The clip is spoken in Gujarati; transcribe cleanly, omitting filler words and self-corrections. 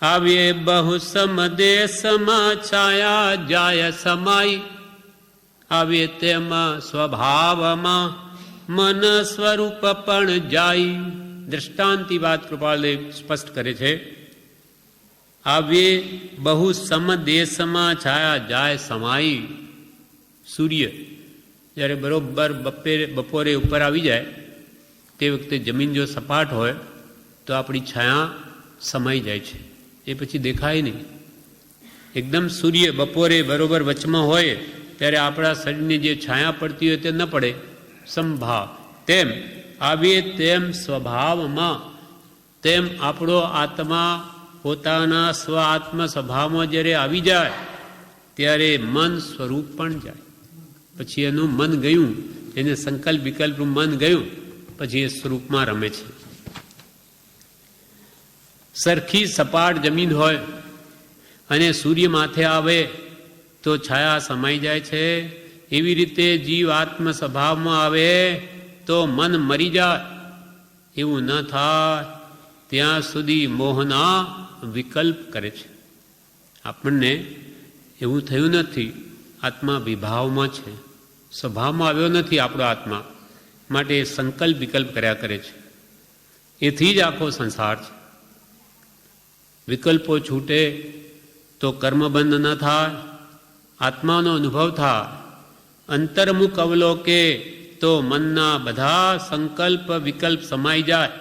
આવે બહુ સમદેશમાં છાયા જાય સમાઈ, આવે તેમાં સ્વભાવમાં મન સ્વરૂપ પણ જાય. દ્રષ્ટાંતિ વાત કૃપાળદેવ સ્પષ્ટ કરે છે. આવે બહુ સમદેશમાં છાયા જાય સમાઈ. સૂર્ય જ્યારે બરોબર બપોરે ઉપર આવી જાય તે વખતે જમીન જો સપાટ હોય તો આપણી છાયા સમાઈ જાય છે, એ પછી દેખાય નહીં. એકદમ સૂર્ય બપોરે બરોબર વચમાં હોય ત્યારે આપણા શરીરની જે છાયા પડતી હોય તે ન પડે, સંભાવ. તેમ આવે તેમ સ્વભાવમાં, તેમ આપણો આત્મા પોતાના સ્વ આત્મ સ્વભાવમાં જ્યારે આવી જાય ત્યારે મન સ્વરૂપ પણ જાય. પછી એનું મન ગયું, એને સંકલ્પ વિકલ્પનું મન ગયું, પછી એ સ્વરૂપમાં રમે છે. સરખી સપાટ જમીન હોય અને સૂર્ય માથે આવે તો છાયા સમાઈ જાય છે. એવી રીતે જીવ આત્મ સ્વભાવમાં આવે તો મન મરી જાય. એવું ન થાય ત્યાં સુધી મોહના વિકલ્પ કરે છે. આપણને એવું થયું નથી, આત્મા વિભાવમાં છે, સ્વભાવમાં આવ્યો નથી આપણો આત્મા, માટે સંકલ્પ વિકલ્પ કર્યા કરે છે. એથી જ આખો સંસાર છે. વિકલ્પો છૂટે તો કર્મબંધ ન થાય, આત્માનો અનુભવ થાય. અંતર્મુખ અવલોકે તો મનના બધા સંકલ્પ વિકલ્પ સમાઈ જાય.